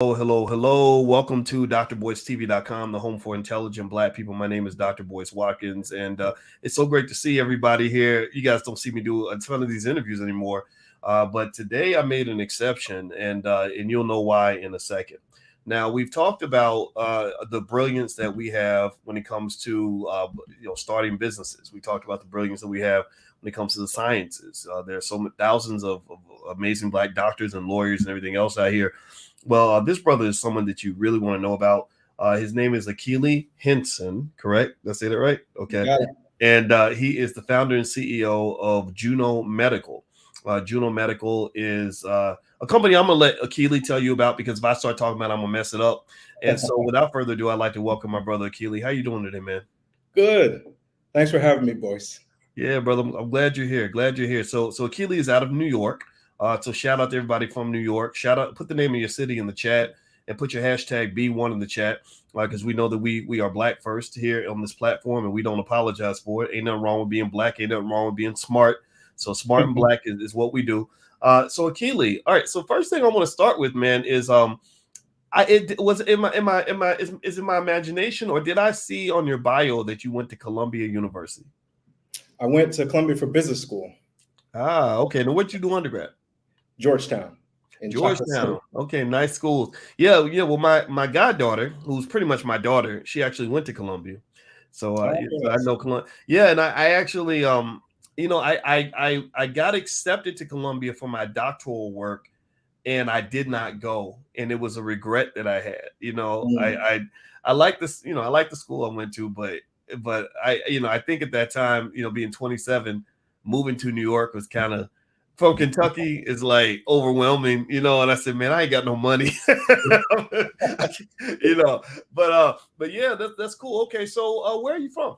Hello. Welcome to drboystv.com, the home for intelligent Black people. My name is Dr. Boyce Watkins, and it's so great to see everybody here. You guys don't see me do a ton of these interviews anymore, but today I made an exception, and you'll know why in a second. Now, we've talked about the brilliance that we have when it comes to starting businesses. We talked about the brilliance that we have when it comes to the sciences. There are thousands of amazing Black doctors and lawyers and everything else out here. Well, this brother is someone that you really want to know about. His name is Akili Hinson, correct? Did I say that right? Okay. And he is the founder and CEO of Juno Medical. Juno Medical is a company I'm going to let Akili tell you about, because if I start talking about it, I'm going to mess it up. And so without further ado, I'd like to welcome my brother Akili. How you doing today, man? Good. Thanks for having me, Boyce. Yeah, brother. I'm glad you're here. So Akili is out of New York. So shout out to everybody from New York. Shout out, put the name of your city in the chat and put your hashtag B1 in the chat, because we know that we are Black first here on this platform, and we don't apologize for it. Ain't nothing wrong with being Black. Ain't nothing wrong with being smart. So smart and Black is what we do. So Akili, all right. So first thing I want to start with, man, is it was in my imagination, or did I see on your bio that you went to Columbia University? I went to Columbia for business school. Okay. Now what'd you do undergrad? Georgetown. Okay, nice schools. Yeah. Well, my goddaughter, who's pretty much my daughter, she actually went to Columbia, so I know Columbia. Yeah, and I actually I got accepted to Columbia for my doctoral work, and I did not go, and it was a regret that I had. I like this. I like the school I went to, but I think at that time, being 27, moving to New York was kind of, from Kentucky is like overwhelming, and I said, man, I ain't got no money, but yeah, that's cool. Okay. So where are you from?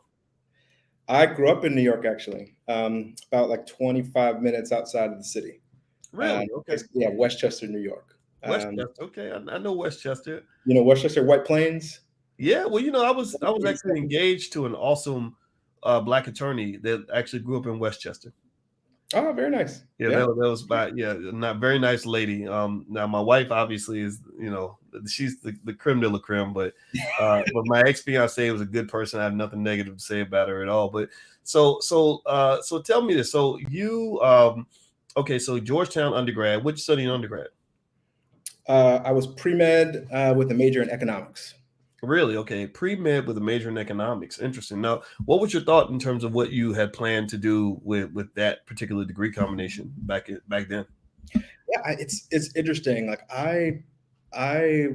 I grew up in New York, actually, about like 25 minutes outside of the city. Really? Okay. Yeah, Westchester, New York. Westchester. Okay. I know Westchester. Westchester, White Plains. Yeah. Well, I was actually engaged to an awesome Black attorney that actually grew up in Westchester. Oh, very nice. Yeah, that was not very nice lady. Now my wife obviously is, she's the creme de la creme, but my ex-fiance was a good person. I have nothing negative to say about her at all. But so tell me this. So you okay, so Georgetown undergrad, what you studying undergrad? I was pre-med with a major in economics. Really? Okay. Pre-med with a major in economics. Interesting. Now, what was your thought in terms of what you had planned to do with that particular degree combination back then? Yeah, it's interesting. Like I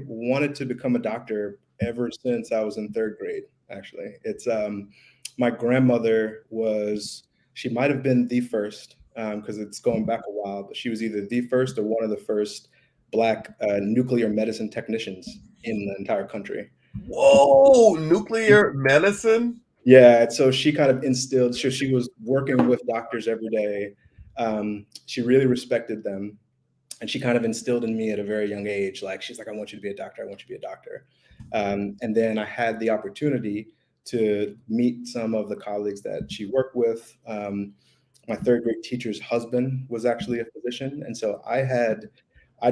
wanted to become a doctor ever since I was in third grade. Actually, it's my grandmother she might have been the first, because it's going back a while, but she was either the first or one of the first Black nuclear medicine technicians in the entire country. Whoa, nuclear medicine? Yeah, so she kind of instilled. So she was working with doctors every day. She really respected them, and she kind of instilled in me at a very young age. Like she's like, "I want you to be a doctor. I want you to be a doctor." And then I had the opportunity to meet some of the colleagues that she worked with. My third grade teacher's husband was actually a physician, and so I'd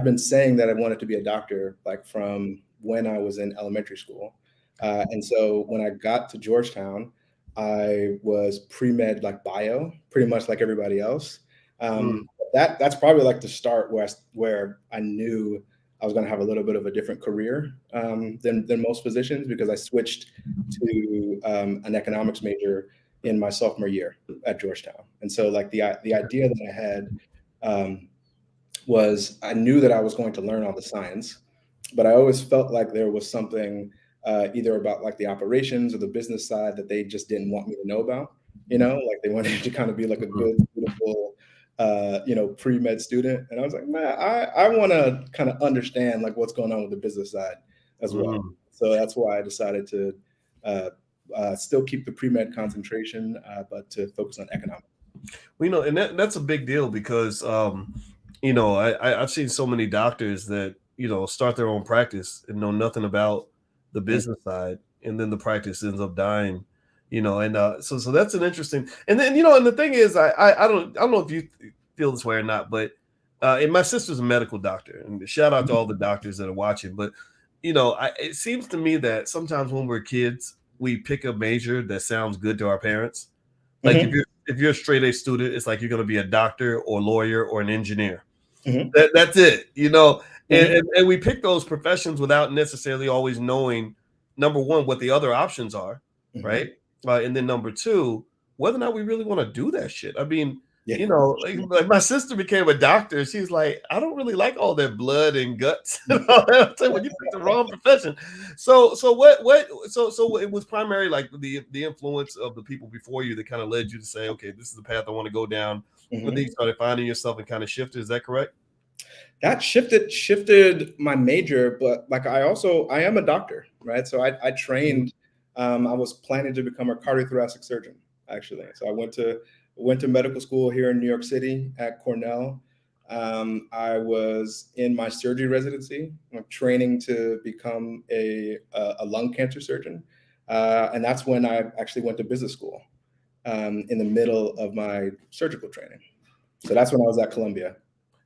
been saying that I wanted to be a doctor like from when I was in elementary school. And so when I got to Georgetown, I was pre-med like bio, pretty much like everybody else. That's probably like the start where I knew I was going to have a little bit of a different career than most physicians, because I switched to an economics major in my sophomore year at Georgetown. And so like the idea that I had was I knew that I was going to learn all the science, but I always felt like there was something either about like the operations or the business side that they just didn't want me to know about, like they wanted to kind of be like a good, beautiful, pre-med student. And I was like, man, I want to kind of understand like what's going on with the business side as well. So that's why I decided to still keep the pre-med concentration, but to focus on economics. Well, and that's a big deal, because I've seen so many doctors that start their own practice and know nothing about the business side, and then the practice ends up dying. So that's an interesting. And then and the thing is, I don't know if you feel this way or not, but And my sister's a medical doctor, and shout out to all the doctors that are watching. But it seems to me that sometimes when we're kids, we pick a major that sounds good to our parents. Like Mm-hmm. if you're a straight A student, it's like you're going to be a doctor or lawyer or an engineer. Mm-hmm. That's it, and, Mm-hmm. and we pick those professions without necessarily always knowing, number one, what the other options are, Mm-hmm. right? And then number two, whether or not we really want to do that shit. I mean, Yeah. like my sister became a doctor. She's like, I don't really like all that blood and guts and all that. I'm saying, well, you picked the wrong profession. So it was primarily like the influence of the people before you that kind of led you to say, okay, this is the path I want to go down. Mm-hmm. When you started finding yourself and kind of shifted, is that correct? That shifted my major, but like I am a doctor, right? So I trained. I was planning to become a cardiothoracic surgeon, actually. So I went to medical school here in New York City at Cornell. I was in my surgery residency, training to become a lung cancer surgeon, and that's when I actually went to business school in the middle of my surgical training. So that's when I was at Columbia.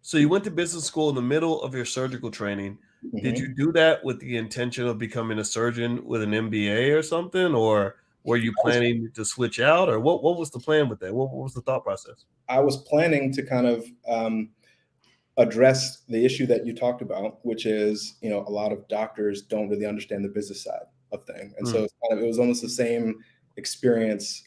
So you went to business school in the middle of your surgical training. Did you Mm-hmm. do that with the intention of becoming a surgeon with an MBA or something, or were you planning to switch out, or what was the plan with that? What was the thought process? I was planning to kind of address the issue that you talked about, which is, a lot of doctors don't really understand the business side of things, and so it was almost the same experience.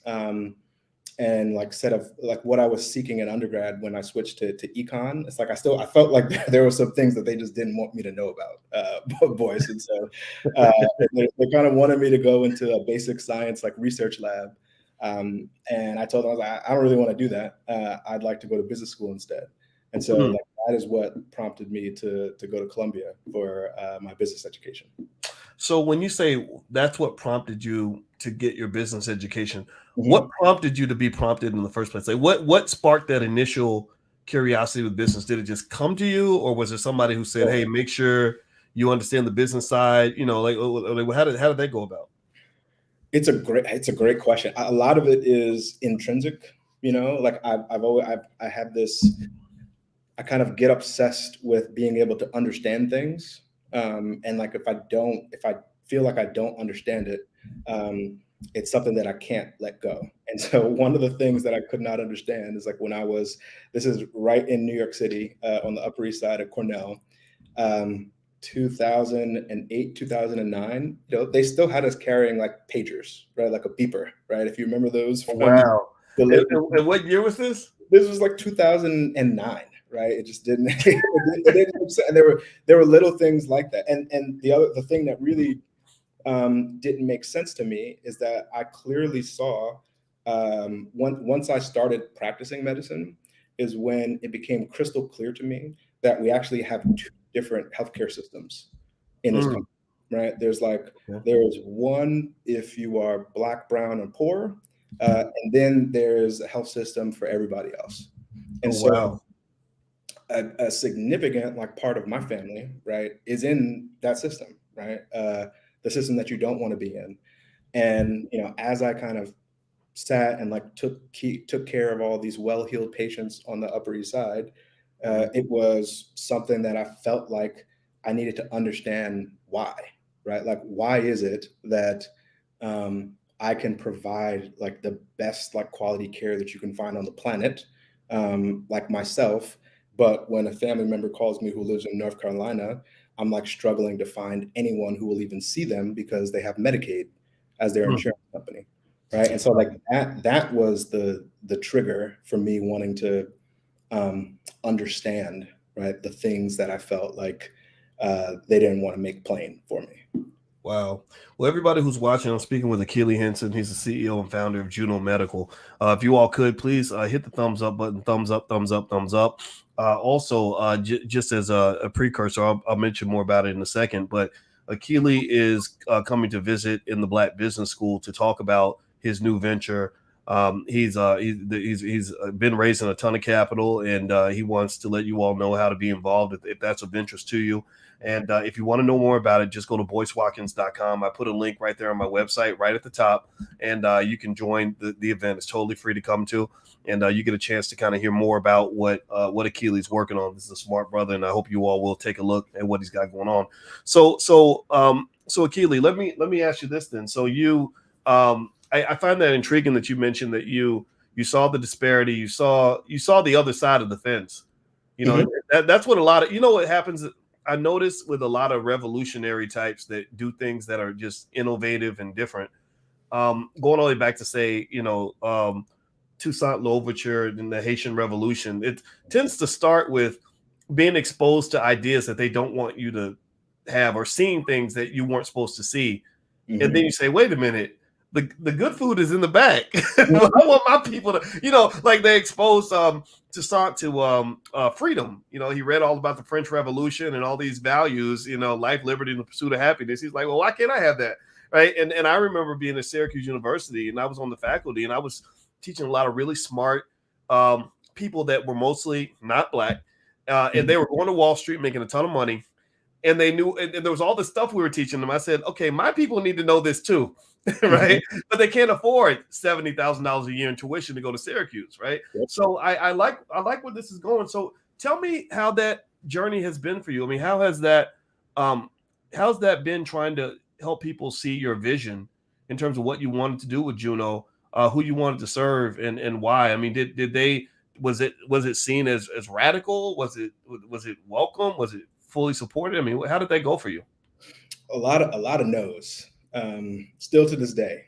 And like set of like what I was seeking in undergrad when I switched to econ. It's like I felt like there were some things that they just didn't want me to know about, boys. And so they kind of wanted me to go into a basic science like research lab. And I told them, I was like, I don't really want to do that. I'd like to go to business school instead. And so like, that is what prompted me to go to Columbia for my business education. So when you say that's what prompted you to get your business education, what prompted you to be prompted in the first place? Like what sparked that initial curiosity with business? Did it just come to you, or was there somebody who said, "Hey, make sure you understand the business side"? Like how did that go about? It's a great question. A lot of it is intrinsic. Like I have this. I kind of get obsessed with being able to understand things, and like if I feel like I don't understand it, it's something that I can't let go. And so one of the things that I could not understand is like this is right in New York City, on the Upper East Side of Cornell, 2008, 2009, they still had us carrying like pagers, right? Like a beeper, right? If you remember those from Wow. And what year was this? This was like 2009, right? It just didn't, it didn't, and there were little things like that. And the thing that really didn't make sense to me is that I clearly saw once I started practicing medicine is when it became crystal clear to me that we actually have two different healthcare systems in this country, right? There's one if you are Black, brown, and poor, and then there's a health system for everybody else. And so a significant like part of my family, right, is in that system, right? The system that you don't want to be in. And as I kind of sat and like took care of all these well-heeled patients on the Upper East Side, it was something that I felt like I needed to understand why, right? Like, why is it that I can provide like the best like quality care that you can find on the planet, like myself, but when a family member calls me who lives in North Carolina, I'm like struggling to find anyone who will even see them because they have Medicaid as their insurance company, right? And so like that was the trigger for me wanting to understand, right, the things that I felt like they didn't want to make plain for me. Wow. Well, everybody who's watching, I'm speaking with Akili Hinson. He's the CEO and founder of Juno Medical. If you all could, please hit the thumbs up button. Thumbs up, thumbs up, thumbs up. Also, just as a precursor, I'll mention more about it in a second, but Akili is coming to visit in the Black Business School to talk about his new venture. He's been raising a ton of capital, and he wants to let you all know how to be involved if that's of interest to you. And if you want to know more about it, just go to boycewatkins.com. I put a link right there on my website, right at the top, and you can join the event. It's totally free to come to, and you get a chance to kind of hear more about what Akili's working on. This is a smart brother, and I hope you all will take a look at what he's got going on. So Akili, let me ask you this then. So I find that intriguing that you mentioned that you saw the disparity, you saw the other side of the fence. You know, that's what a lot of, what happens. I notice with a lot of revolutionary types that do things that are just innovative and different. Going all the way back to say, Toussaint Louverture and the Haitian Revolution, it tends to start with being exposed to ideas that they don't want you to have, or seeing things that you weren't supposed to see. And then you say, wait a minute, the good food is in the back. I want my people to, like they exposed Toussaint to freedom. He read all about the French Revolution and all these values, life, liberty, and the pursuit of happiness. He's like, well, why can't I have that? Right. And I remember being at Syracuse University, and I was on the faculty, and I was teaching a lot of really smart people that were mostly not Black. And they were going to Wall Street making a ton of money. And they knew, and there was all this stuff we were teaching them. I said, okay, my people need to know this too, right? But they can't afford $70,000 a year in tuition to go to Syracuse, right? Yep. So I like where this is going. So tell me how that journey has been for you. I mean, how's that been, trying to help people see your vision in terms of what you wanted to do with Juno, who you wanted to serve, and why? I mean, was it seen as radical? Was it welcome? Was it fully supported? I mean, how did that go for you? A lot of no's. Still to this day,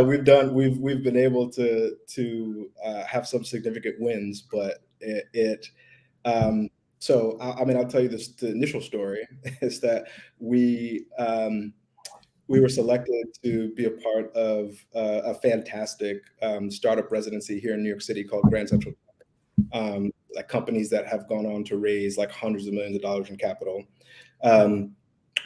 we've been able to have some significant wins, but so I mean, I'll tell you this. The initial story is that we were selected to be a part of a fantastic startup residency here in New York City called Grand Central. Like companies that have gone on to raise like hundreds of millions of dollars in capital.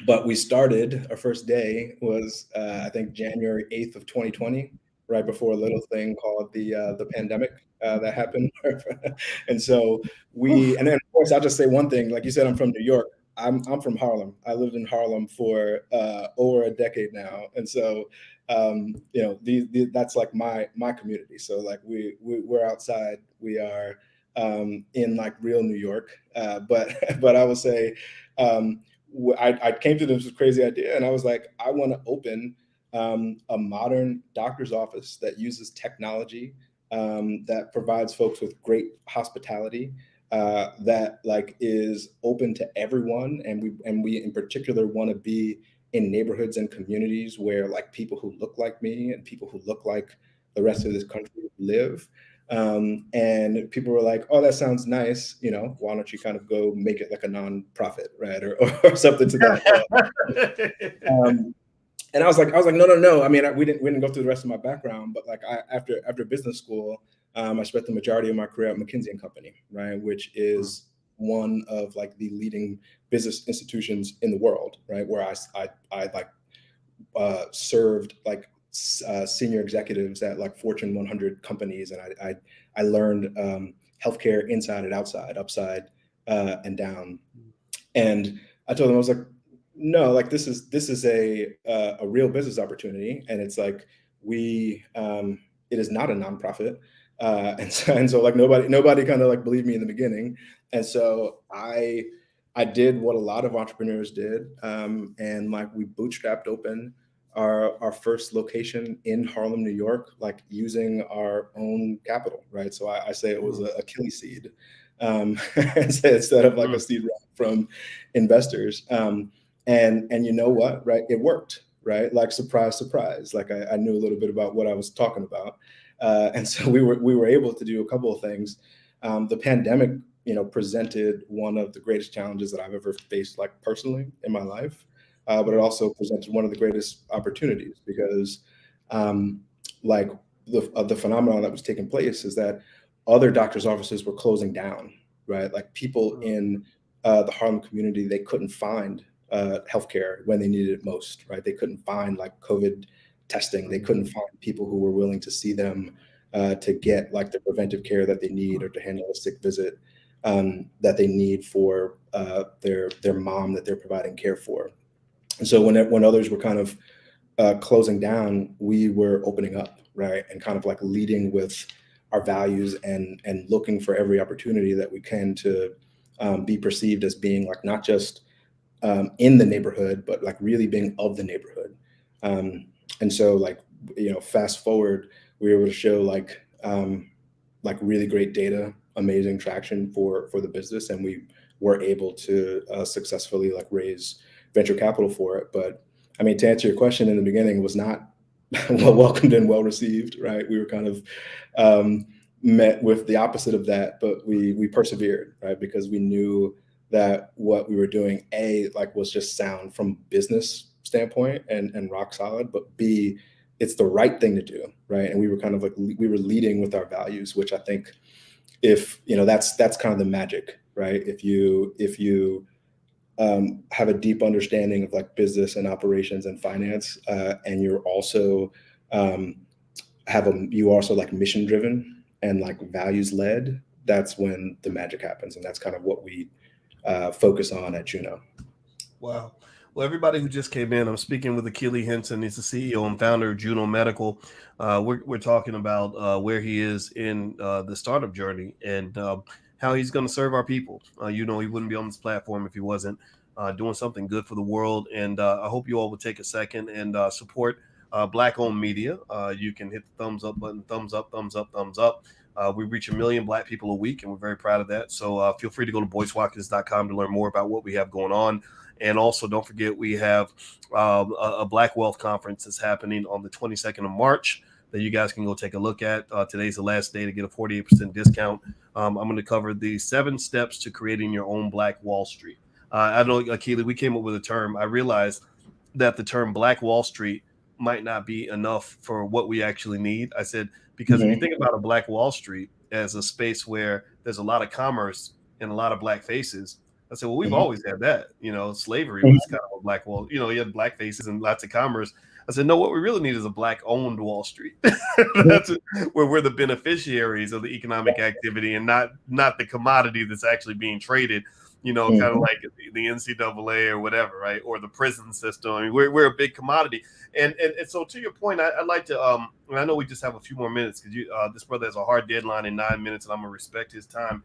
But we started, our first day was, I think, January 8th of 2020, right before a little thing called the pandemic that happened. And so and then of course, I'll just say one thing, like you said, I'm from New York. I'm from Harlem. I lived in Harlem for over a decade now. And so, that's like my community. So like we're outside, we are in like real New York. But I would say, I came to this crazy idea, and I was like, I want to open a modern doctor's office that uses technology, that provides folks with great hospitality, that like is open to everyone, and we in particular want to be in neighborhoods and communities where like people who look like me and people who look like the rest of this country live. And people were like, oh, that sounds nice. Why don't you kind of go make it like a nonprofit, right? Or something to that. And I was like, no. I mean, we didn't go through the rest of my background, but like after business school, I spent the majority of my career at McKinsey & Company, right? Which is one of like the leading business institutions in the world, right? Where I served like senior executives at like Fortune 100 companies, and I learned healthcare inside and outside, upside and down. And I told them, I was like, no, like this is a real business opportunity, and it's like it is not a nonprofit, and so like nobody kind of like believed me in the beginning, and so I did what a lot of entrepreneurs did, and like we bootstrapped open our first location in Harlem, New York, like using our own capital, right? So I say it was a Akili seed, instead of like a seed from investors. And you know what, right? It worked, right? Like surprise, surprise. Like I knew a little bit about what I was talking about, and so we were able to do a couple of things. The pandemic, presented one of the greatest challenges that I've ever faced, like personally in my life. But it also presented one of the greatest opportunities, because like the phenomenon that was taking place is that other doctors' offices were closing down, right? Like people in the Harlem community, they couldn't find healthcare when they needed it most, right? They couldn't find like COVID testing. They couldn't find people who were willing to see them to get like the preventive care that they need or to handle a sick visit. that they need for their mom that they're providing care for. And so when others were kind of closing down, we were opening up, right, and kind of like leading with our values and looking for every opportunity that we can to be perceived as being like not just in the neighborhood, but like really being of the neighborhood. And so like, fast forward, we were able to show like really great data, amazing traction for the business, and we were able to successfully like raise venture capital for it. But I mean, to answer your question in the beginning, it was not well welcomed and well received, right? We were kind of met with the opposite of that, but we persevered, right? Because we knew that what we were doing, A, like was just sound from business standpoint and rock solid, but B, it's the right thing to do, right? And we were kind of like we were leading with our values, which I think if that's kind of the magic, right? If you have a deep understanding of like business and operations and finance, and you're also you also like mission driven and like values led, that's when the magic happens, and that's kind of what we focus on at Juno. Wow. Well, everybody who just came in, I'm speaking with Akili Hinson. He's the CEO and founder of Juno Medical. We're talking about where he is in the startup journey and how he's going to serve our people. He wouldn't be on this platform if he wasn't doing something good for the world. And I hope you all would take a second and support Black-owned media. You can hit the thumbs up button, thumbs up, thumbs up, thumbs up. We reach 1 million Black people a week, and we're very proud of that. So feel free to go to boycewatkins.com to learn more about what we have going on. And also, don't forget, we have a Black Wealth Conference that's happening on the 22nd of March that you guys can go take a look at. Today's the last day to get a 48% discount. I'm going to cover the 7 steps to creating your own Black Wall Street. I know, Akili, we came up with a term. I realized that the term Black Wall Street might not be enough for what we actually need. I said, because if you think about a Black Wall Street as a space where there's a lot of commerce and a lot of Black faces, I said, well, we've always had that. Slavery was kind of a Black wall. You had Black faces and lots of commerce. I said, no, what we really need is a Black-owned Wall Street. That's where we're the beneficiaries of the economic activity and not the commodity that's actually being traded. Kind of like the NCAA or whatever, right? Or the prison system. I mean, we're a big commodity. And so to your point, I'd like to, and I know we just have a few more minutes because this brother has a hard deadline in 9 minutes, and I'm going to respect his time.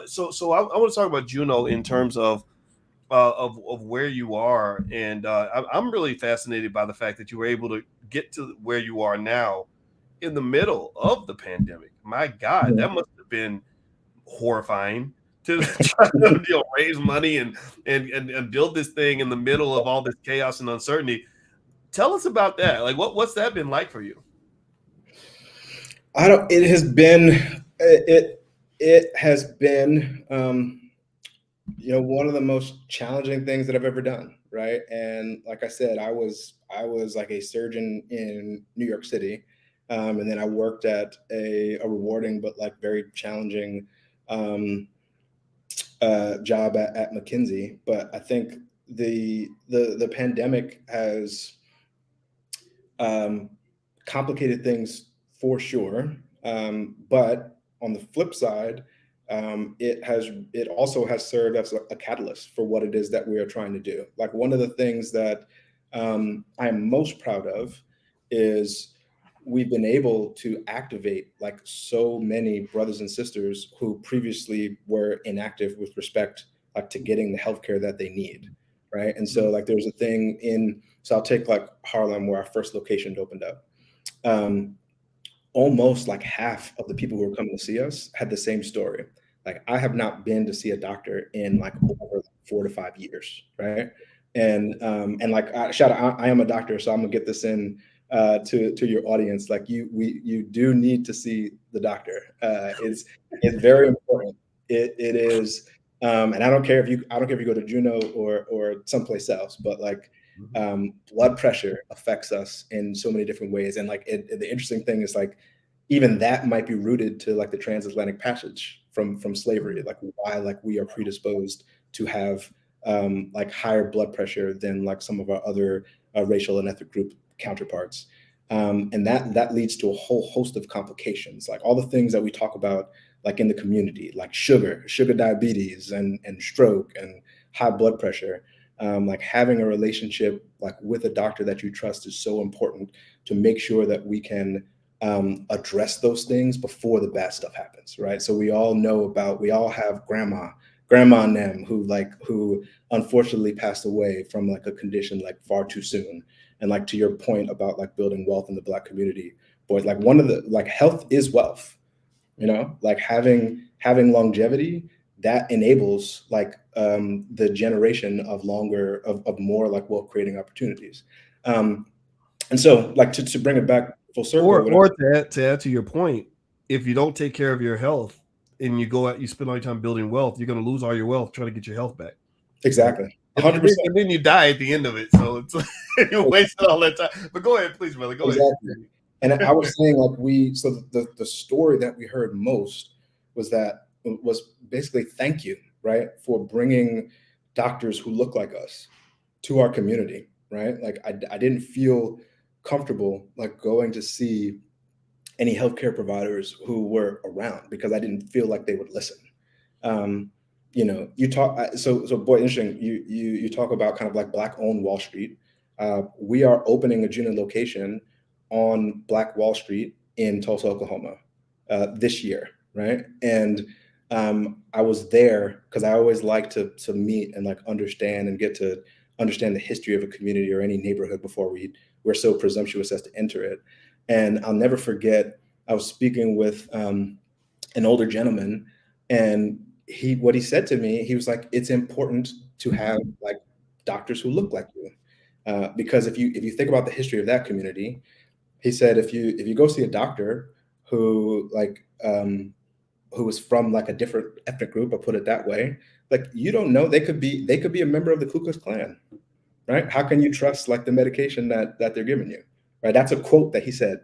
So I want to talk about Juno in terms of where you are, and I'm really fascinated by the fact that you were able to get to where you are now in the middle of the pandemic. My God, that must have been horrifying to try to raise money and build this thing in the middle of all this chaos and uncertainty. Tell us about that. Like, what's that been like for you? It has been one of the most challenging things that I've ever done, right? And like I said, I was like a surgeon in New York City, and then I worked at a rewarding but like very challenging job at McKinsey. But I think the pandemic has complicated things for sure, but on the flip side, it also has served as a catalyst for what it is that we are trying to do. Like, one of the things that I am most proud of is we've been able to activate like so many brothers and sisters who previously were inactive with respect like to getting the healthcare that they need, right? And so like there's a thing so I'll take like Harlem, where our first location opened up. Almost like half of the people who were coming to see us had the same story. Like, I have not been to see a doctor in like over 4 to 5 years, right? And like, shout out, I am a doctor, so I'm gonna get this in to your audience. Like, you do need to see the doctor. It's very important. It is, and I don't care if you go to Juno or someplace else, but like, blood pressure affects us in so many different ways. And like, the interesting thing is like, even that might be rooted to like the transatlantic passage from slavery, like why like we are predisposed to have like higher blood pressure than like some of our other racial and ethnic group counterparts. And that leads to a whole host of complications, like all the things that we talk about like in the community, like sugar diabetes, and stroke and high blood pressure. Like having a relationship like with a doctor that you trust is so important to make sure that we can address those things before the bad stuff happens, right? So we all have grandma and them who unfortunately passed away from like a condition like far too soon. And like to your point about like building wealth in the Black community, boys, like one of the like health is wealth, like having longevity that enables like the generation of more like wealth creating opportunities. And so like to bring it back full circle, or to add to your point, if you don't take care of your health and you go out, you spend all your time building wealth, you're going to lose all your wealth trying to get your health back. Exactly. 100%. And then you die at the end of it. So it's you wasted all that time. But go ahead, please, brother. Go ahead. And I was saying like the story that we heard most was basically thank you, right, for bringing doctors who look like us to our community, right? Like I didn't feel comfortable like going to see any healthcare providers who were around because I didn't feel like they would listen. You talk so boy, interesting. You talk about kind of like Black-owned Wall Street. We are opening a Juno location on Black Wall Street in Tulsa, Oklahoma, this year, right? And I was there because I always like to meet and like understand and get to understand the history of a community or any neighborhood before we're so presumptuous as to enter it. And I'll never forget, I was speaking with an older gentleman, and what he said to me, he was like, it's important to have like doctors who look like you. Because if you think about the history of that community, he said, if you go see a doctor who was from like a different ethnic group, I'll put it that way, like you don't know, they could be a member of the Ku Klux Klan, right? How can you trust like the medication that they're giving you, right? That's a quote that he said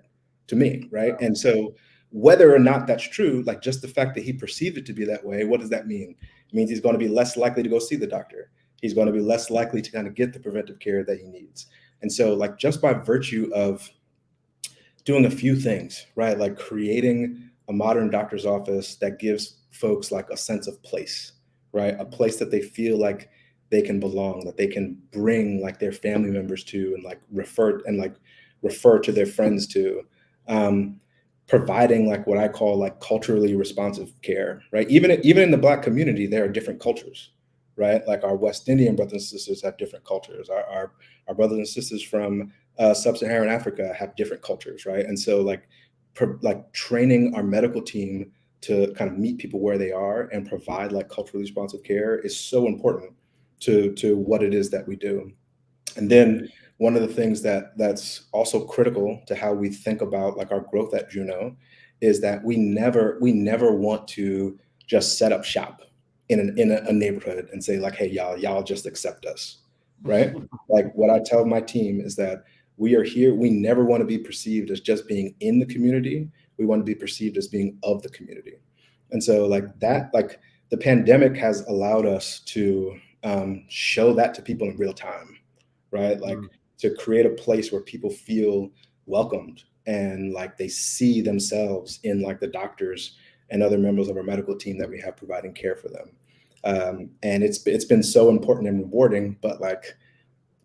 to me, right? And so whether or not that's true, like just the fact that he perceived it to be that way, what does that mean? It means he's going to be less likely to go see the doctor. He's going to be less likely to kind of get the preventive care that he needs. And so like just by virtue of doing a few things, right? Like creating a modern doctor's office that gives folks like a sense of place, right? A place that they feel like they can belong, that they can bring like their family members to and like refer to their friends to. Providing like what I call like culturally responsive care, right? Even in the Black community, there are different cultures, right? Like our West Indian brothers and sisters have different cultures. Our brothers and sisters from sub-Saharan Africa have different cultures, right? And so like training our medical team to kind of meet people where they are and provide like culturally responsive care is so important to what it is that we do. And then one of the things that's also critical to how we think about like our growth at Juno is that we never want to just set up shop in a neighborhood and say like, hey, y'all just accept us, right? Like what I tell my team is that we are here. We never want to be perceived as just being in the community. We want to be perceived as being of the community. And so like that, like the pandemic has allowed us to show that to people in real time, right? Like to create a place where people feel welcomed and like they see themselves in like the doctors and other members of our medical team that we have providing care for them. And it's been so important and rewarding, but like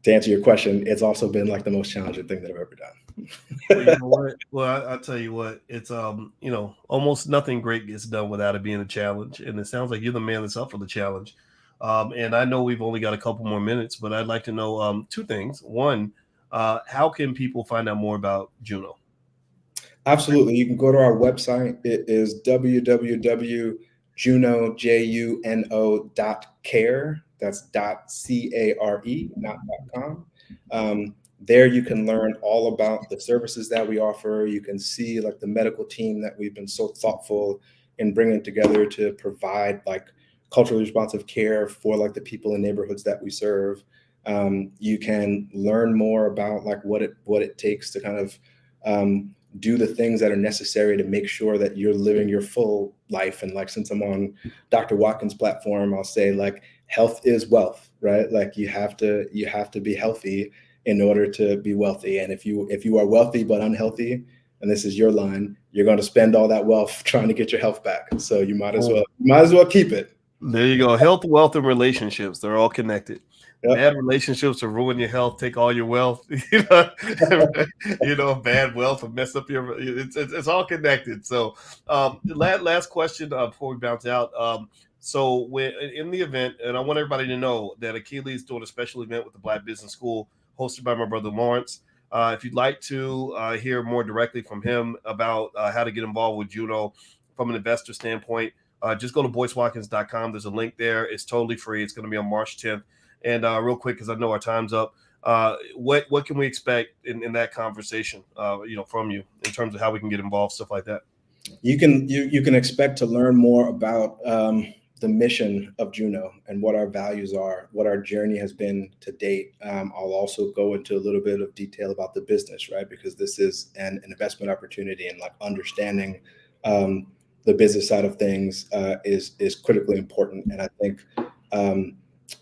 to answer your question, it's also been like the most challenging thing that I've ever done. Well, you know what? Well, I'll tell you what, it's almost nothing great gets done without it being a challenge. And it sounds like you're the man that's up for the challenge. And I know we've only got a couple more minutes, but I'd like to know two things. One, how can people find out more about Juno? Absolutely. You can go to our website. It is www.juno.care. That's .care, not .com. There you can learn all about the services that we offer. You can see like the medical team that we've been so thoughtful in bringing together to provide like culturally responsive care for like the people in neighborhoods that we serve. You can learn more about like what it takes to kind of do the things that are necessary to make sure that you're living your full life. And like, since I'm on Dr. Watkins' platform, I'll say like health is wealth, right? Like you have to be healthy in order to be wealthy. And if you are wealthy but unhealthy, and this is your line, you're going to spend all that wealth trying to get your health back. So you might as well keep it. There you go. Health, wealth, and relationships. They're all connected. Yep. Bad relationships will ruin your health, take all your wealth. Bad wealth will mess up your. It's all connected. So, last question before we bounce out. So, when in the event, and I want everybody to know that Akili is doing a special event with the Black Business School, hosted by my brother Lawrence. If you'd like to hear more directly from him about how to get involved with Juno from an investor standpoint, just go to boycewatkins.com. There's a link there. It's totally free. It's going to be on March 10th. And real quick, because I know our time's up, what can we expect in that conversation, from you in terms of how we can get involved, stuff like that? You can expect to learn more about the mission of Juno and what our values are, what our journey has been to date. I'll also go into a little bit of detail about the business, right? Because this is an investment opportunity, and like understanding the business side of things is critically important. And I think,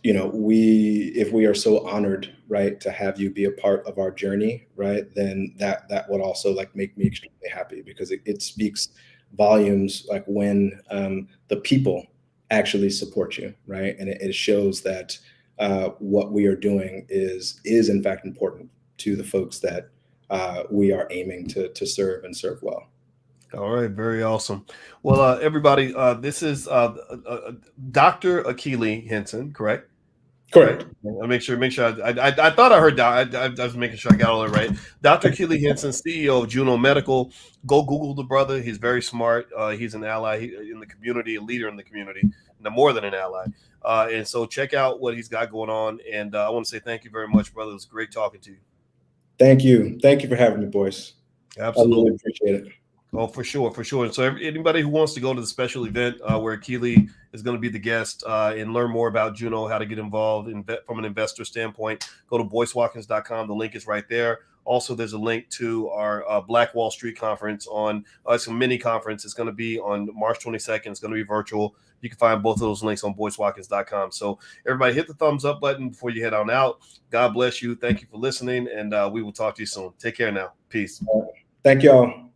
if we are so honored, right, to have you be a part of our journey, right, then that would also like make me extremely happy, because it speaks volumes, like when the people actually support you, right, and it shows that what we are doing is in fact important to the folks that we are aiming to serve and serve well. All right, very awesome. Well, everybody, this is Dr. Akili Hinson, correct? Correct. I'll make sure. I thought I heard. I was making sure I got all that right. Dr. Akili Hinson, CEO of Juno Medical. Go Google the brother. He's very smart. He's an ally in the community, a leader in the community, no more than an ally. And so check out what he's got going on. And I want to say thank you very much, brother. It was great talking to you. Thank you. Thank you for having me, Boyce. Absolutely. I really appreciate it. Oh, for sure. And so anybody who wants to go to the special event where Akili is going to be the guest and learn more about Juno, how to get involved from an investor standpoint, go to boycewatkins.com. The link is right there. Also, there's a link to our Black Wall Street conference on some mini conference. It's going to be on March 22nd. It's going to be virtual. You can find both of those links on boycewatkins.com. So everybody hit the thumbs up button before you head on out. God bless you. Thank you for listening, and we will talk to you soon. Take care now. Peace. Thank y'all.